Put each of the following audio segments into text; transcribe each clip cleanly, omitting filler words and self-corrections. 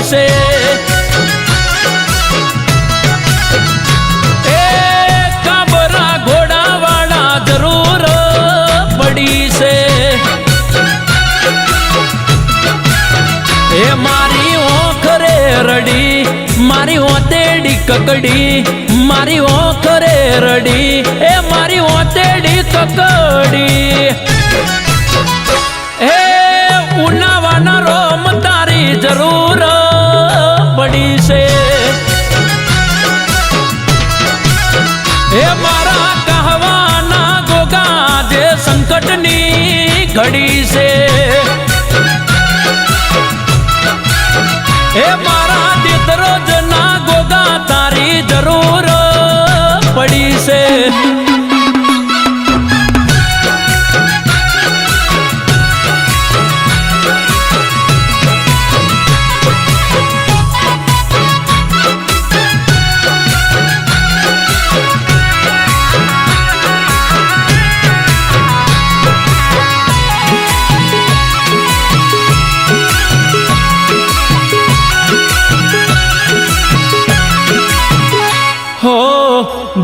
से काबरा घोड़ा वाला जरूर पड़ी से ए मारी ओखरे रड़ी मारी ओतेड़ी ककड़ी मारी ओखरे रड़ी ए मारी ओतेड़ी ककड़ी ए उनावाना रोम तारी जरूर पड़ी से ए मारा कहवाना गोगा जे संकटनी घड़ी से ए मारा दितरो जना गोगा तारी जरूर पड़ी से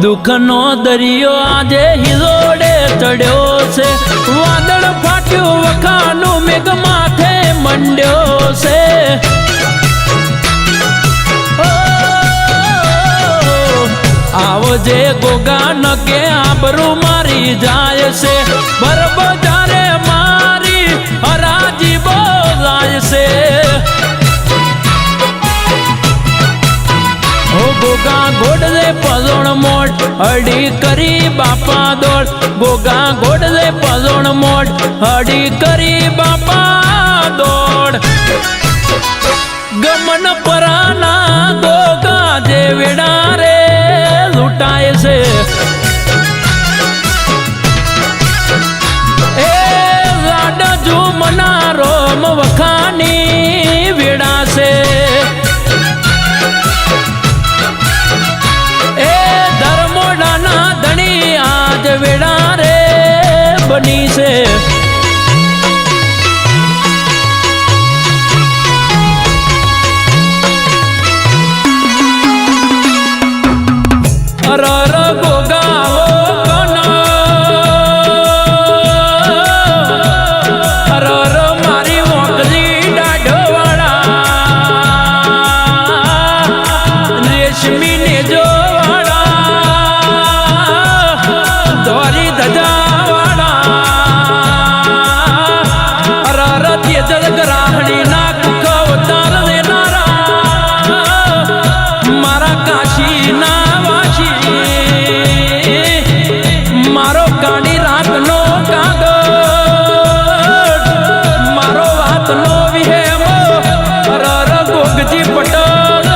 दुख नो दरियो आजे हिलोड़े चढ़्यो से वादळ फाट्यो वखानो मेघ माथे मंड्यो से आवजे गोगा नके आबरू मारी जाय से बरबजारे मारी हराजी बोलाय से गोगा घोड़ले पलोण मोट हड़ी करी बापा दौड़ गोगा घोड़ले पलोण मोट हड़ी करी बापा दौड़ गमन पराना गोगा जे विडारे लुटाए से ए लाडा झूमना रोम वखानी विड़ा से वेड़ा रे बनी से अरर गोगा अरर मारी मोकली डाढ़वाड़ा रेशमी ने जो जलग्राहणी ना कुख उतार देनारा मारा काशी ना वाशी मारो गाड़ी रात नो कागड़ मारो वात नो विहेमो अरर गोगजी पटल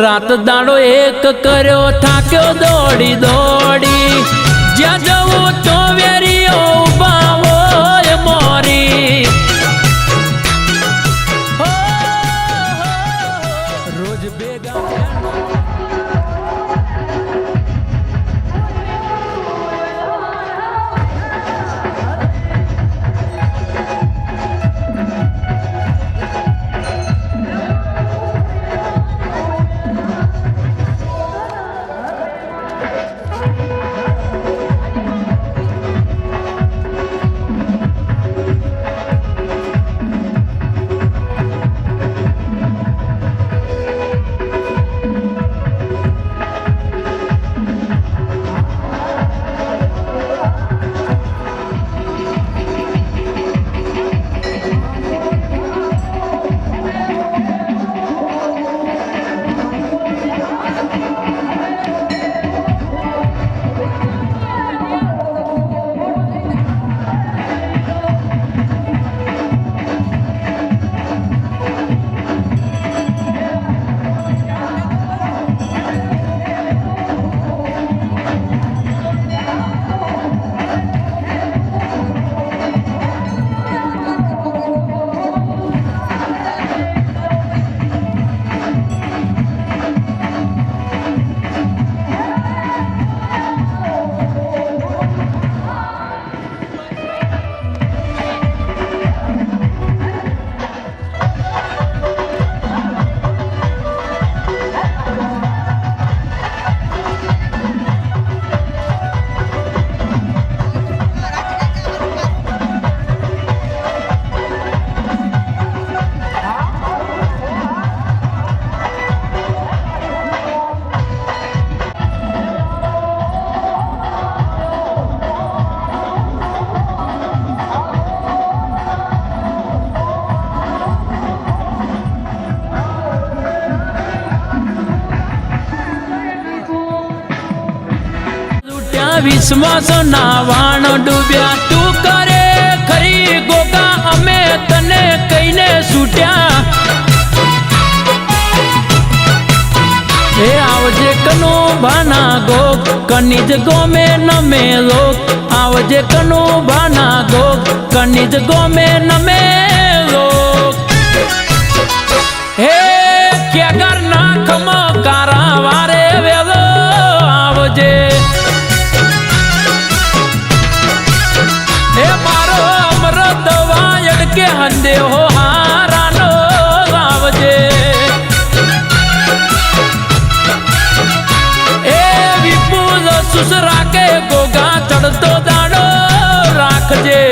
रात दाड़ो एक कर्यो थाक्यो दौड़ी दौड़ी ज्या जवो तो वेरियो बावो मोरी रोज बेगा વિશ્વાસ ના વાણ ડૂબ્યા તું કરે ખરી ગોગા અમે તને કહીને છૂટ્યા એ આવજે કનો ભાના ગોગ કનિજ ગોમે નમે લોક આવજે કનો ભાના ગોગ કનિજ ગોમે નમે લોક હે ક્યાગર નાખમ કારા વારે વેલો આવજે હે મારો અમૃત વાયડ કે હંદે હો હારાનો આવજે એ વિપુલ સુસરા કે ગોગા ચડતો દાડો રાખજે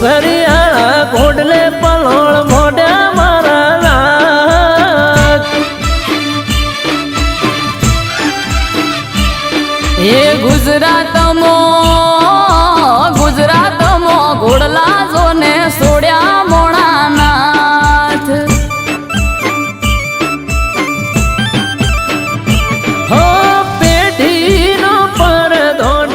ઘરિયાળા ઘોડલે પલોળ મોઢા મારા એ ગુજરાતમાં ઘોડલા જોને સોડ્યા મોણાનાથ હો પેઢીનો પરધોન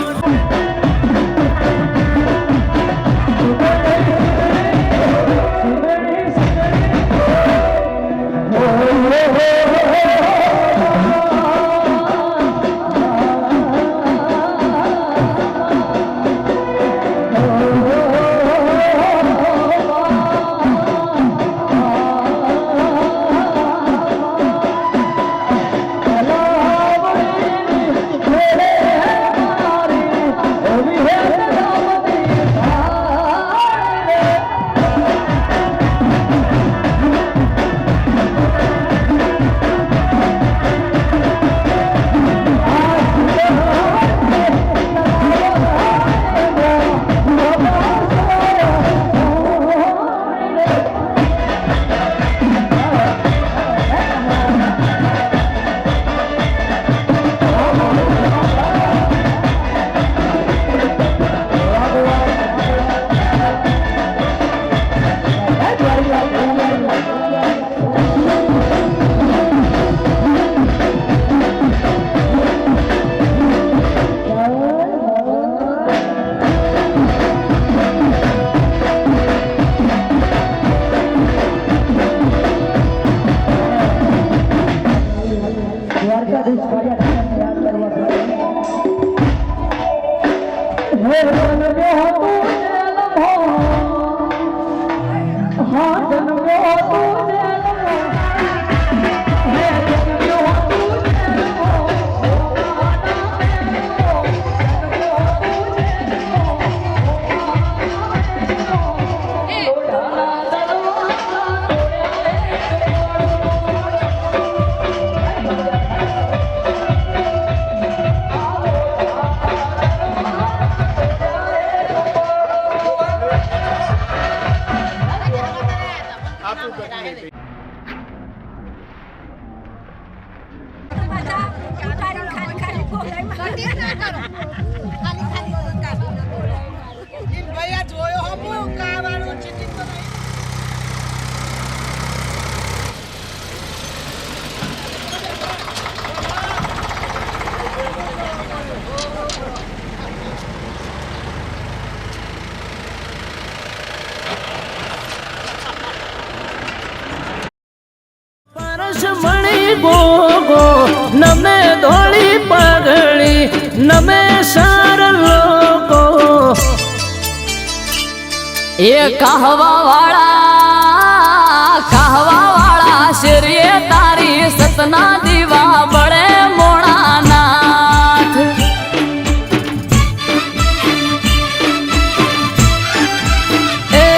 ગોગો નમે ધોળી પગડી નમે સાર લોકો એ કહવા વાળા શેરીએ તારી સતના દીવા બળે મોણાનાથ એ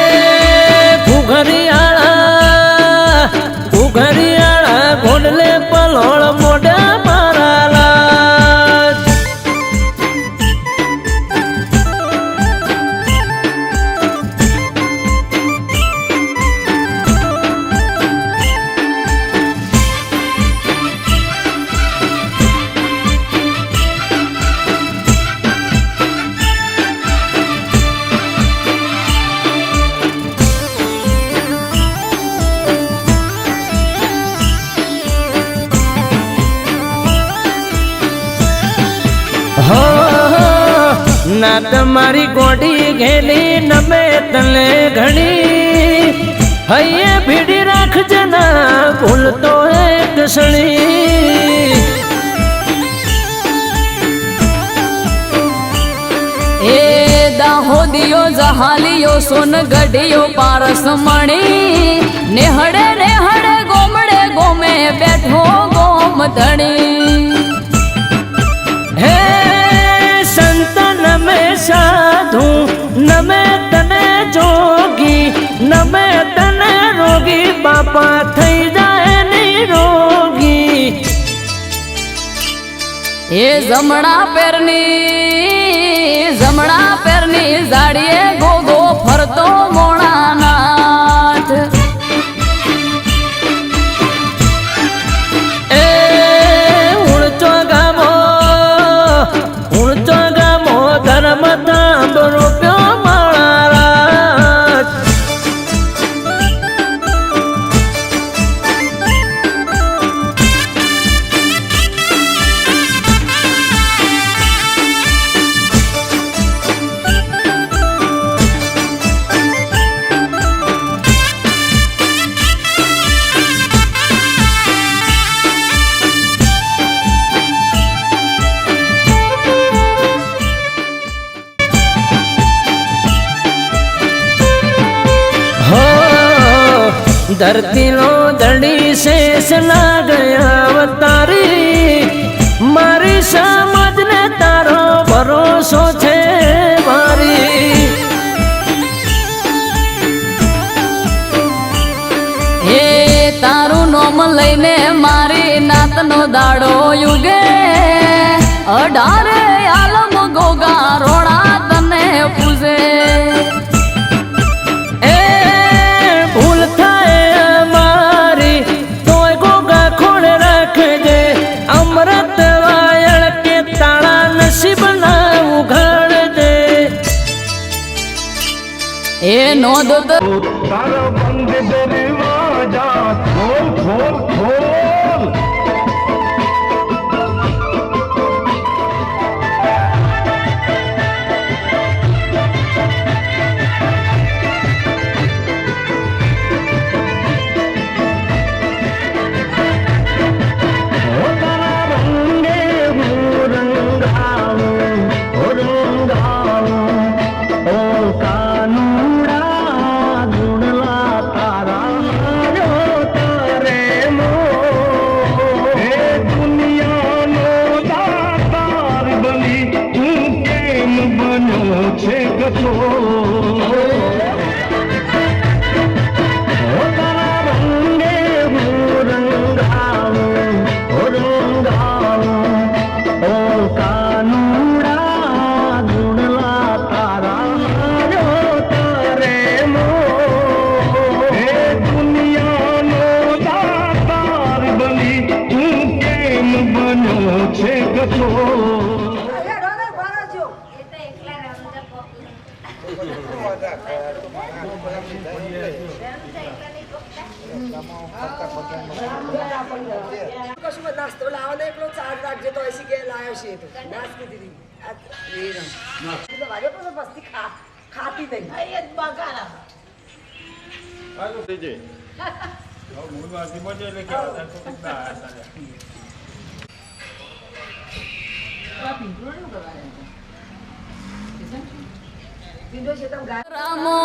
ના તમારી ગોડી ઘેલી નમે તને ઘણી હૈયે ભીડી રાખજે ના ભૂલતો એક ક્ષણી એ દાહોદિયો જહાલિયો સોનગઢિયો પારસ મણી નેહડે નેહડે ગોમડે ગોમે બેઠો ગોમ ધણી હે સંત નમે સાધુ નમે તને જોગી નમે તને રોગી બાપા થઈ જાય નિરોગી એ જમણા પેરની જાડીએ ગોગો ફરતો મોણાનાથ એ ઉણચો ગામો ધર્મ તાંબરો પ્યો માળા धरती लो धड़ी शेष ना गया अवतारी मारी समझ ने तारो भरोसो छे मारी એ તારું નોમ લઈને મારી નાતનો દાડો યુગે 18 આલમ ગોગા રોડા તને પૂજે ए भूल थाए मारी तोय गोगा खोड़ रखजे अमृत वायण के ताड़ा नसीब ना उघाड़ दे એ નોંધ तारा बंद दरवाजा खोल खोल खोल કશું નાસ્તો લાવવાનો એકલો ચાર્જ રાખજો તો એસી કે લાવ્યો છે તો નાસ કીધી હતી તો વાજો તો બસ્તી ખાતી થઈ એ બગાડા આલો દેજે મૂળ વાસી બોલે એટલે કે રામો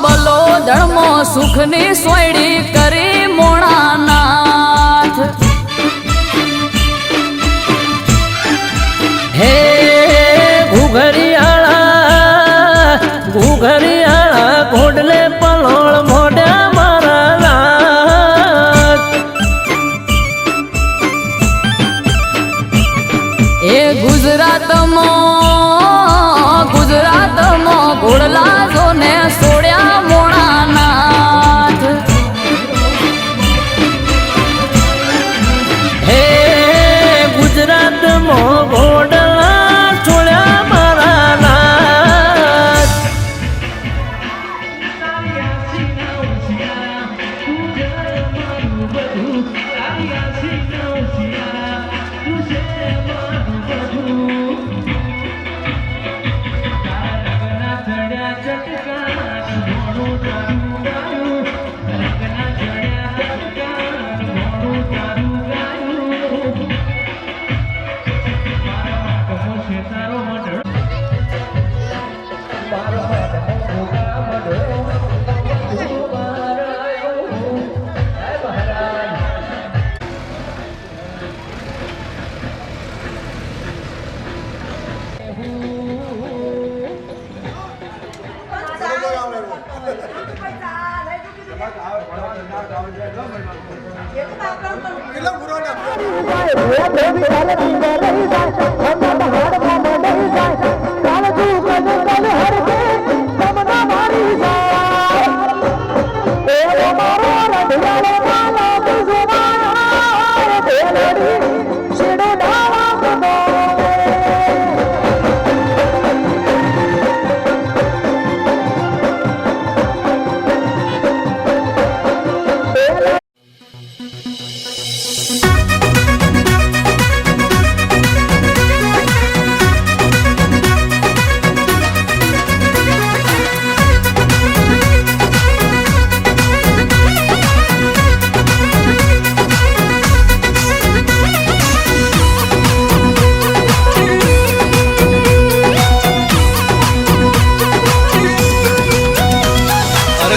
બલો ધર્મો સુખની સોયડી કરી મોણાનાથ हे घुघरियाला घोडले पलोळ मोड्या माराला એ ગુજરાતમાં ઘોડલા જોને સોડ્યા મોણાનાથ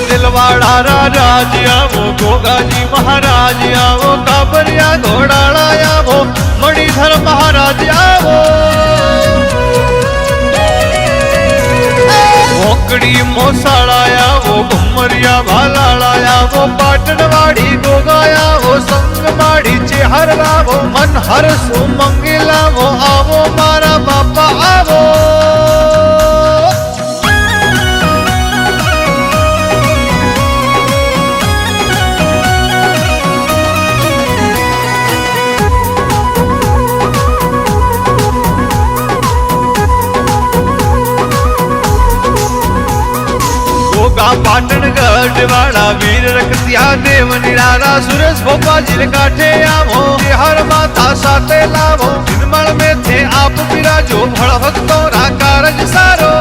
दिलवाड़ा राज आवो गोगाजी महाराज आवो काबरिया घोड़ाला आवो मणिधर महाराज आवो भोकड़ी मोसाड़ा आवो घुमरिया भालाड़ा आवो पाटणवाड़ी गोगा आवो संगमाड़ी चेहर आवो मन हर सुमंगिलावो आवो मारा बापा आवो पाटणगढ़ वाला वीर रखतिया देव निराला सुरेश भोपा जिर काठे आवो हर माता साथे लावो निर्मल में थे आप विराजो भड़ भक्तों रा कारज सारो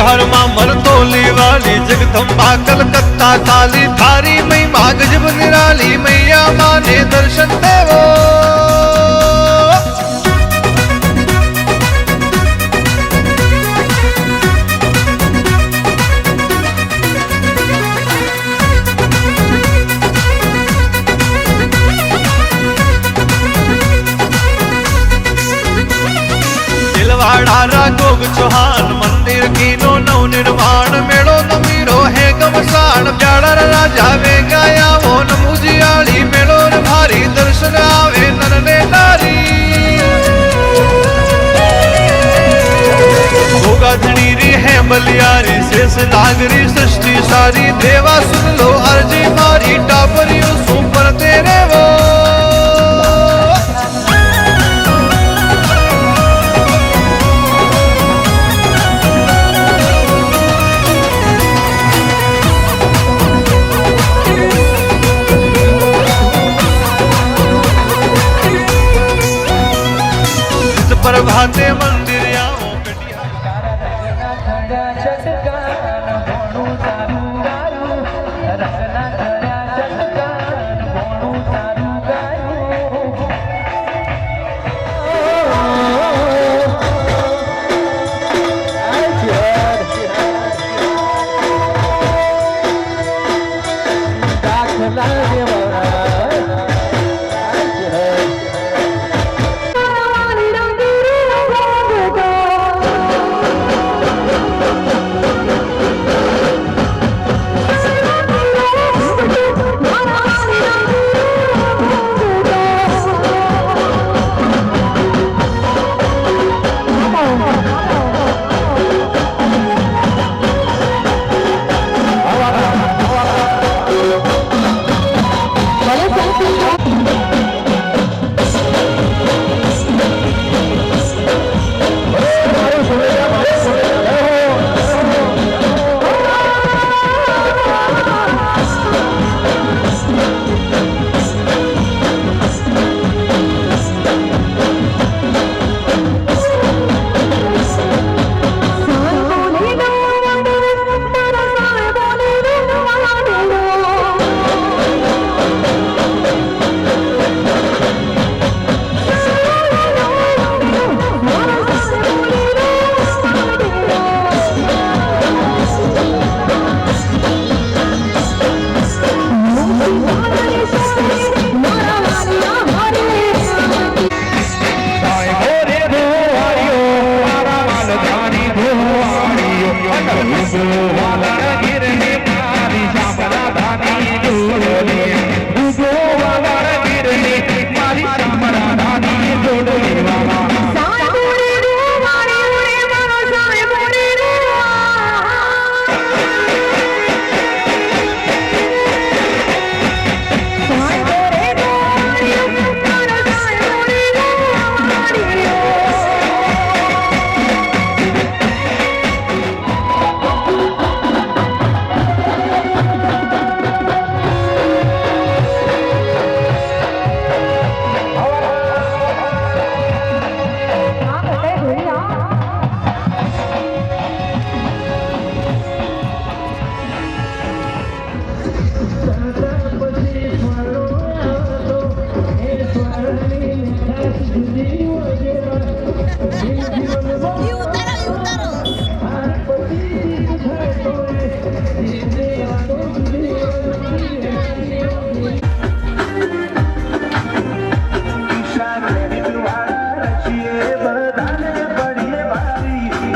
हर मां मरतोली वाली जगदम्बा कलकत्ता काली थारी मई मां गजब निराली मैया मां ने दर्शन देवो गोग चौहान मंदिर कीनो नव निर्माण मेड़ो नमीरो है गमसान प्यारा राजा वे गाया वो नमुजियाली मेड़ो भारी दर्शन आवे नरने नारी गोगा धनीरी है बलियारी शेष नागरी सृष्टि सारी देवा सुन लो अर्जी मारी टापरियो सुपर तेरे वो प्रभाते मंदिर आओ कटिया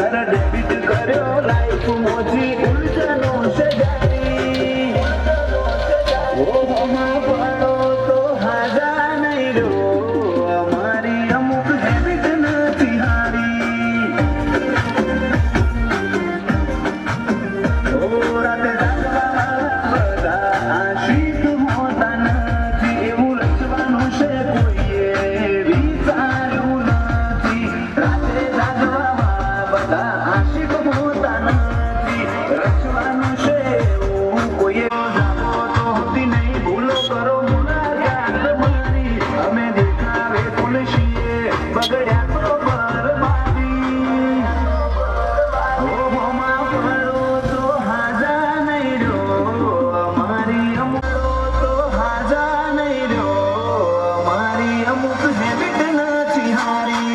घर डेबिट करो लाइफ मोजी उलझनो से जाती वो हमा पड़ो तो हाजा नहीं रो हमारी अमुक डेबिट न तिहारी ओ राते जागवा बड़ा आशिक होता નથી એવું લખવાનું છે કોઈએ વિચાર્યું નથી રાતે જાગવામાં બધા આશિક હોતા નથી લખવાનું છે એવું કોઈએ જાગો તો હોતી નહીં ભૂલો કરો મુલાકાત મારી અમે દેખાવે તુલસીએ બગડ્યા તો બરબાદી ઓ ભોમાં પડો તો હાજા નહીં રો અમારી અમુલો તો હાજા નહીં રો અમારી અમુક હેબિટ નથી હારી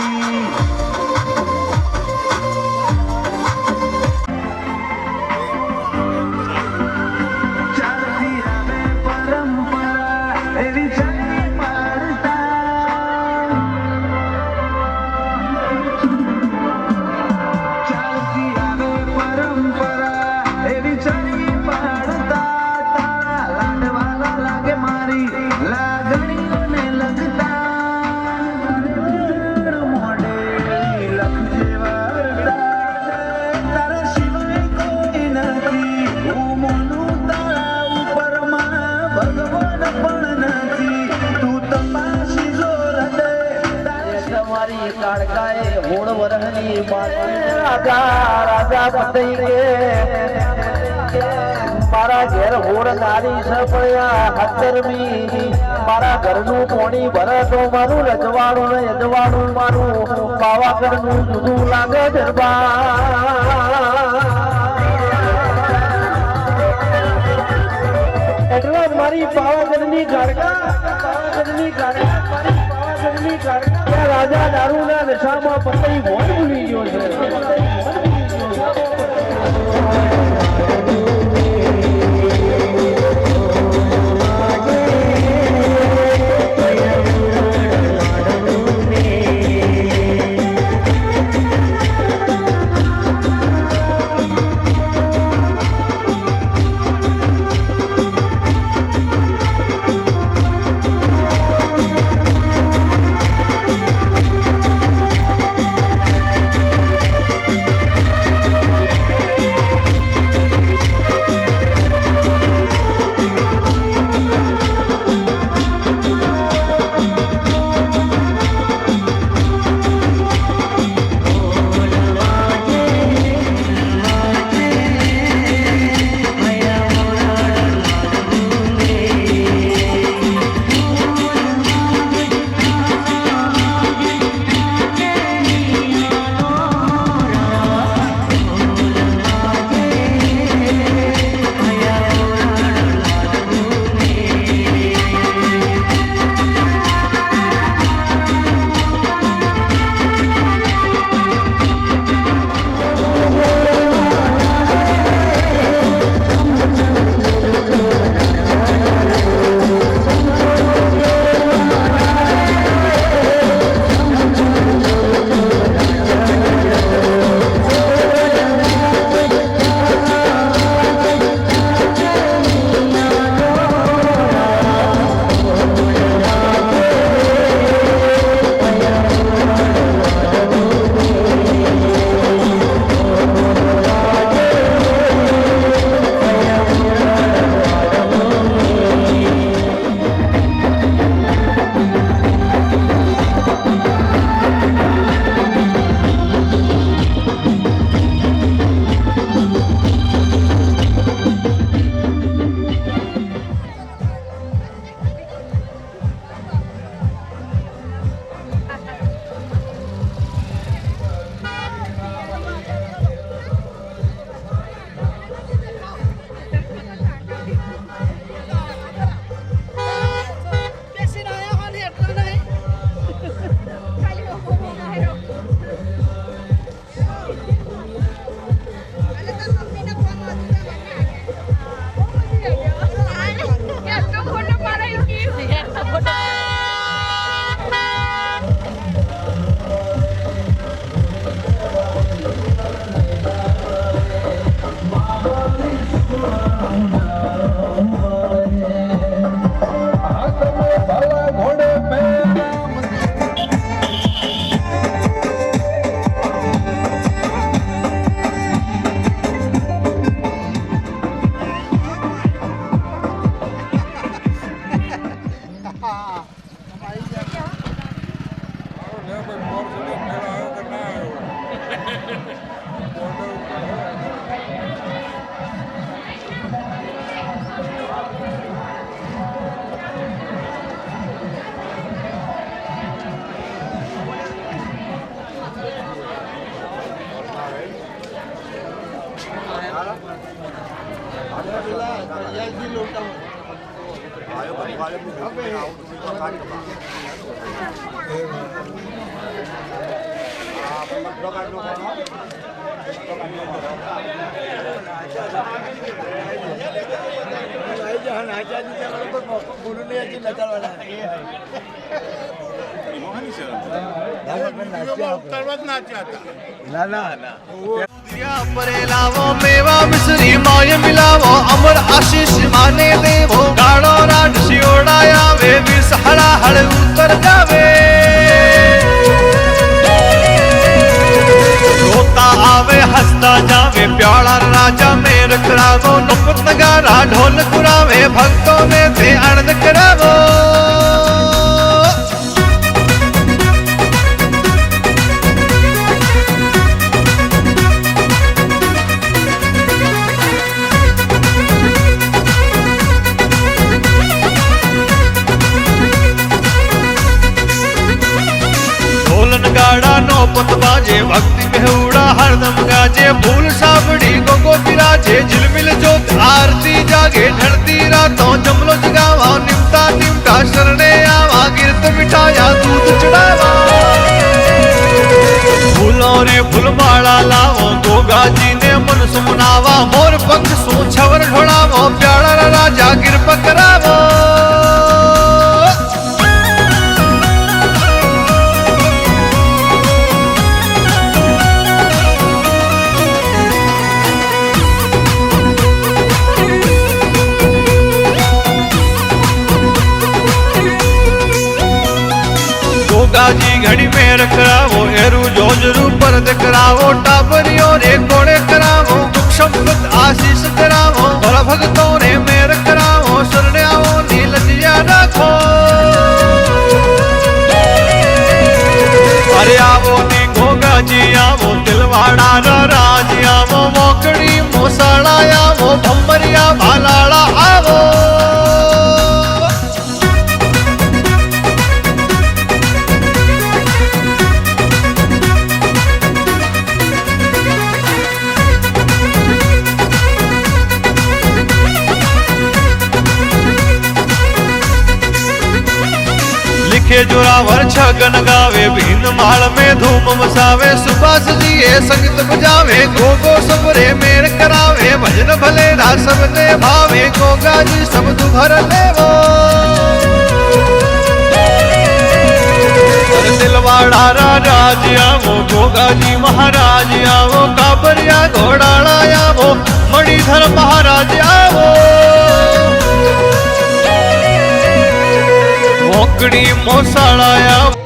ચાલતી આવે પરંપરા એવી ચાલી પાડતા ચાલતી આવે પરંપરા એવી ચાલી પાડતા તારા લાડવાલા લાગે મારી લાગણીઓને લગતા મોડે લખજે વારડા તારા સિવાય કોઈ નથી હું મોનું તારા ઉપરમાં ભગવાન પણ નથી તું તપાસી જો હૃદય તમારી કાળકાએ હોળ વરહની રાજા રાજા પતઈ કે મારા ઘેર હોળ નારી સપડ્યા 17મી મારા ઘરનું પોણી ભરે તો મારું રજવાડું ને યજવાડું મારું પાવાગઢનું જુદું લાગે દરબાર એટલે મારી પાવાગઢની ગાડકા મારી પાવાગઢની ગાડકા રાજા દારૂના નશામાં પતઈ મોજ ભૂલી ગયો છે પરે લાવો મેવા મિશ્રી માય મિલાવો અમર આશીષ માને દેવો ગાળો રાડ શિયોડાયા વે વિસહળા હળ ઉતર જાવે રોતા આવે હસતા જાવે પ્યાળા રાજા મેર કરાવો નપત નગારા ઢોલ કુરાવે ભક્તો ને તે આનંદ કરાવો ગાડા નો પત બાજે ભક્તિ બેહુડા હરદમ ગાજે ફૂલ સાબડી ગોગો બિરાજે ઝિલમિલ જોત આરતી જાગે ઢળતી રાતો જમલો જગાવા નિમતા નિમતા શરણે આવા ગીરત મિઠાયા દૂધ ચડાવા ફૂલો રે ફૂલમાળા લાવો ગોગાજી ને મન સુમનાવા મોર પંખ શું છવર ઢોળાવો પ્યાળા રાજા ગીર પકરાવો गाजी घड़ी में करावो हेरू जोजरू परद करावो टाबरियों रे कोड़े करावो दुख संपत आशीष करावो भला भक्तों रे मेर करावो शरण्याओ नीलजिया रखो अरे आवो नी गोगाजी आवो तिलवाड़ा राज आवो मोकड़ी मोसाड़ा आवो भंबरिया भालाड़ा आवो लिखे जोरावर छगन गावे भीन माल में धूम मसावे सुभाष जी संगीत बजावे गोगो सबरे मेर करावे भजन भले रा सबने भावे गोगा जी सब दुभर लेवो दिलवाड़ा राज आवो गोगा जी महाराज आवो काबरिया घोड़ाड़ा आवो मणिधर महाराज आवो मोकड़ी मोसाळाया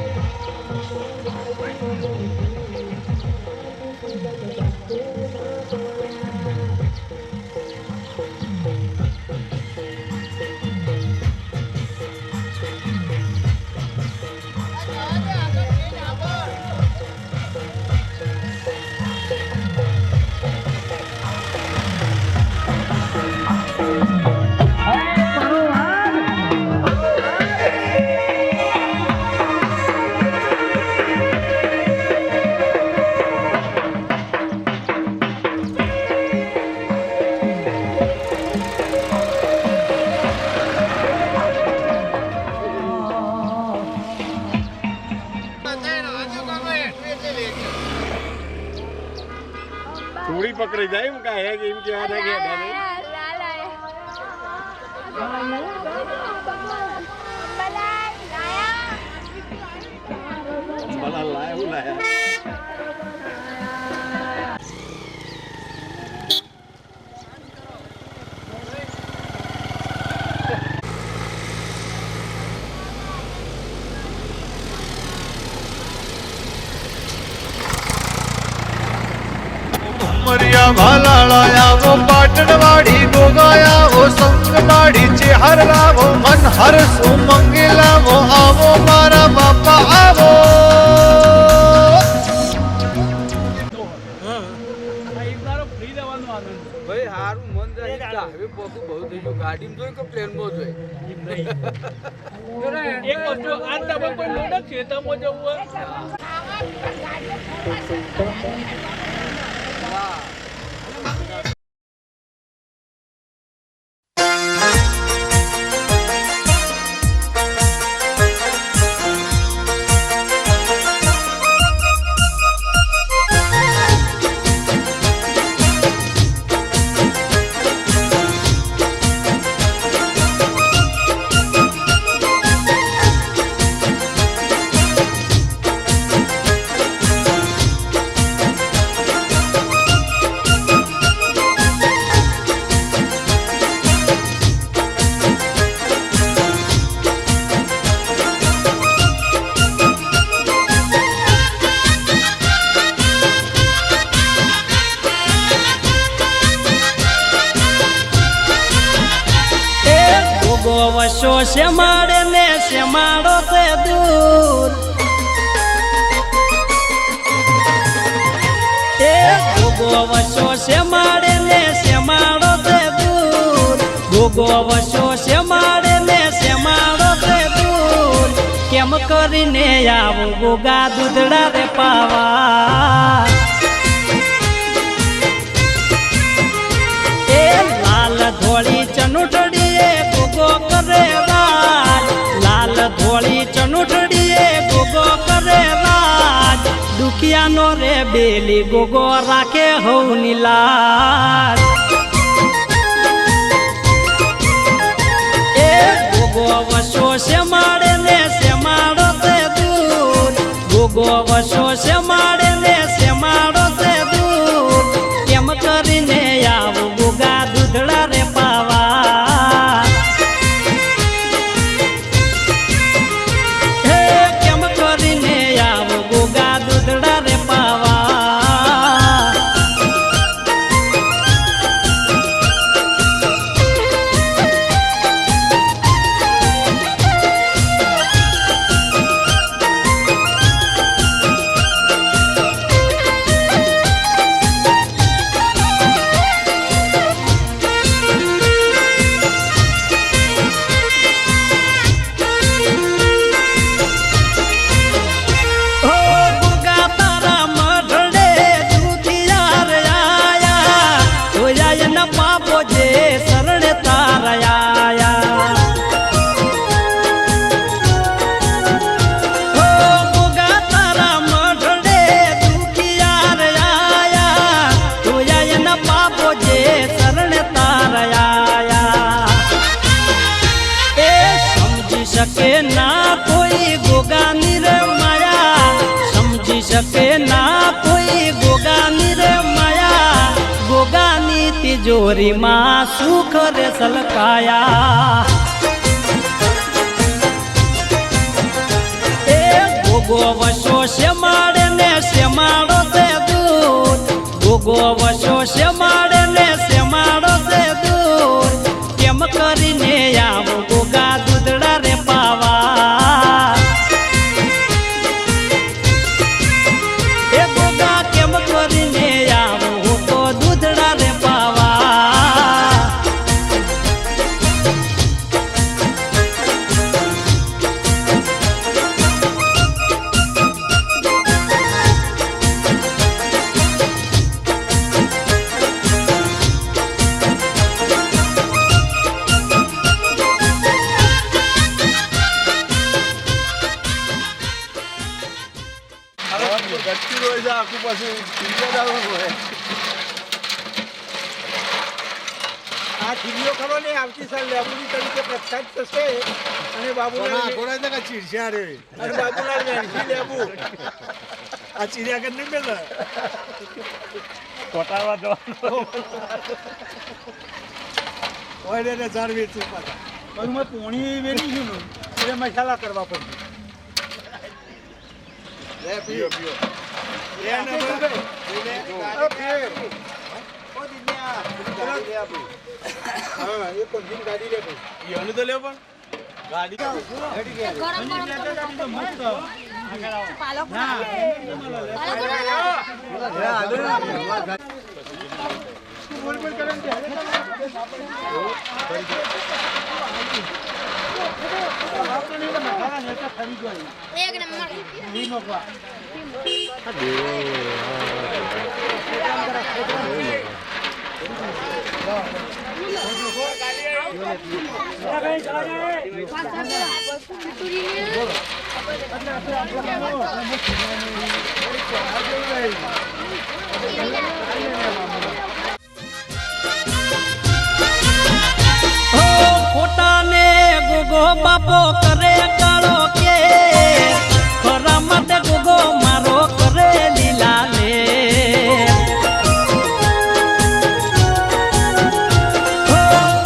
થોડી પકડી જાય એમ કાંઈ હે એમ કેવા દે કે ભલા લાયા હું લાયા मरिया भालाया वो पाटण वाड़ी गोगाया वो संग माड़ी चेहर लावो मन हर सो मंगेला वो आवो मारा बापा आवो ભાઈ હારું મન જાય હવે પોકું બહુ થઈ ગયું ગાડીમાં જોઈ કે પ્લેનમાં જોઈ એક વસ્તુ આ તમે કોઈ લોડક ખેતરમાં જવું હોય હા વસો શેમાડે ને શેમાડો તે દૂર એ ગોગો વસો શેમાડે ને શેમાડો તે દૂર ગોગો વસો શેમાડે ને શેમાડો તે દૂર કેમ કરીને આવું ગોગા દૂધડા રે પાવા એ લાલ ધોળી ચનુટડીએ ગોગો કરે રાજ લાલ ધોળી ચનુટડીએ ગોગો કરે રાજ દુખિયાનો રે બેલી ગોગો રાખે હવની લાજ એ ગોગો વસો શેમાડે ને શેમાડો તે દૂર ગોગો વસો શેમાડે ને શેમાડો તે દૂર કેમ કરીને આવું ગોગા દૂધડા રે પાવા હે કેમ કરીને આવું ગોગા દૂધડા રે પાવા શકે ના કોઈ ગોગાની રે માયા સમજી શકે ના કોઈ ગોગાની રે માયા ગોગાની તિજોરીમાં સુખ રે સલકાયા એ ગોગો વસો શેમાડે ને શેમાડો તે દૂર ગોગો વસો શેમાડે ને શેમાડો તે દૂર કેમ કરીને આવો ગોગા દૂધડા રે પાવા એ ગોગા કેમ કરીને આવો તો દૂધડા રે પાવા ગટકી હોય છે આખું પાછું આ ખીરીઓ ખરો ને આવતી સાલ લેબુની તરીકે પ્રખ્યાત થશે અને બાબુલાલ ચીરસ્યા રે અને બાબુલાલ વેણસી લેબુ આ ચીર્યા કર નહીં મેલે કોટાવા જવાનું હોય ને ચાર વેચું પાછા પછી મેં પોણી વેચી છું એટલે મસાલા કરવા પડશે લે પીઓ પીઓ ગાડી લે ભાઈ તો લેવો પણ એક નંબર ખોટાને ગોગો બાપો કરે કાળો કે ખરા માટે ગોગો મારો કરે લીલા લે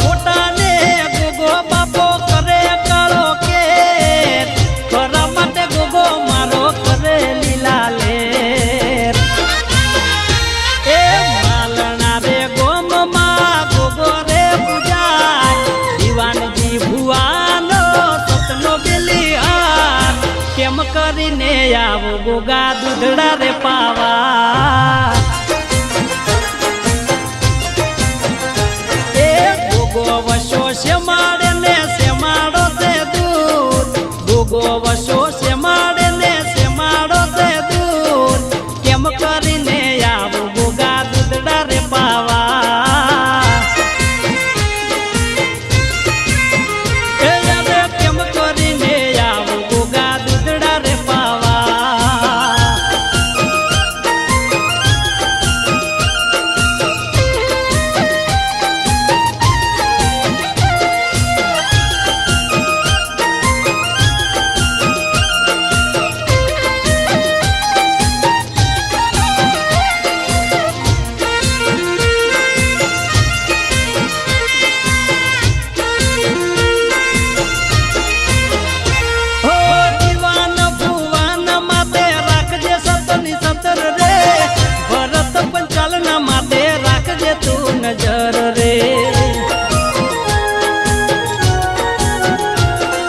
ખોટાને ગોગો બાપો કરે કાળો કે ખરા માટે ગોગો મારો કરે લીલા લે એ માલણા રે ગોમમાં ગોગો રે પૂજા દીવાનજી ભુવાન આવો ગોગા દૂધડા રે પાવા એ ગોગો વશો શેમાડે ને શેમાડો તે દૂધ ગોગો વશો શેમાડે ને શેમાડો તે દૂધ કેમ કરીને આવો ગોગા દૂધડા રે પાવા કેમ કરીને આવો ગોગા દૂધડા રે પાવા નજર રે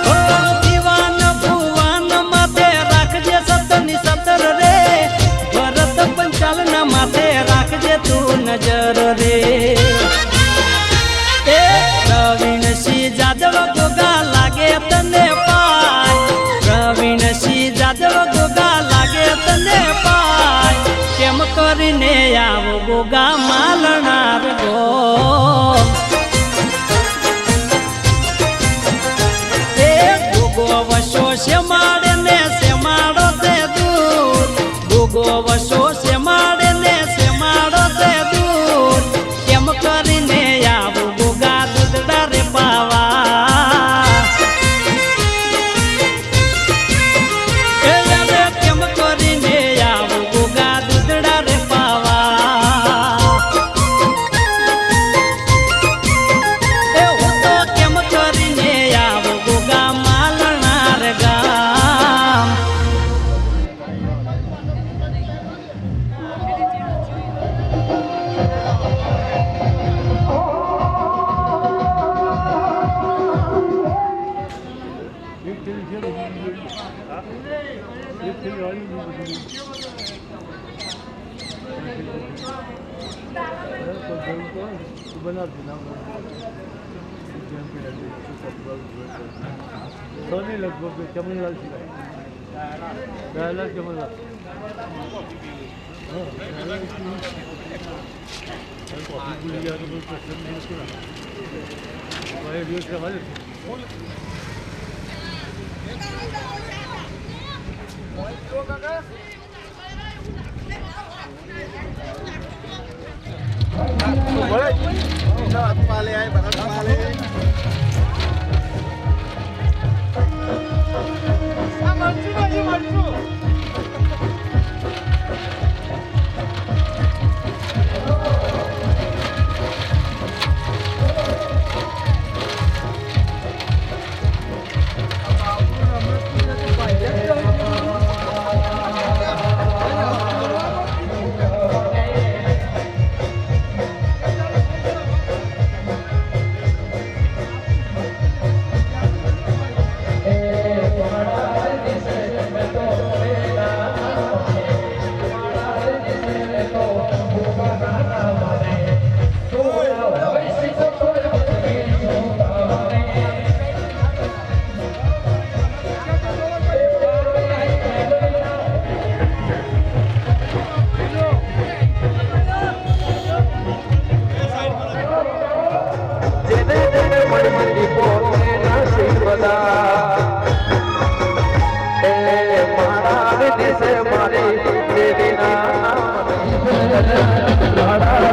ઓ દીવાન ભુવાન માથે રાખજે સતની સતર રે ભરત પંચાલ ના માથે રાખજે તું નજર રે એ પ્રવીણ સિંહ જાદવ ગોગા લાગે તને પાય પ્રવીણ સિંહ જાદવ ગોગા લાગે તને પાય કેમ કરીને આવો ગોગા માલનાર ગો એ ગોગો વશો શેમાડે ને શેમાડો તે દૂધ ગોગો વશો શેમાડે ને શેમાડો તે દૂધ કેમ કરીને આવો ગોગા દૂધડા રે પાવા કેમ કરીને આવો ગોગા દૂધડા રે પાવા એ હું તો કેમ કરીને આવો ગોગા માલનાર ગામ सोनी लगभग चमनलाल सिवाय चमनलाल મારા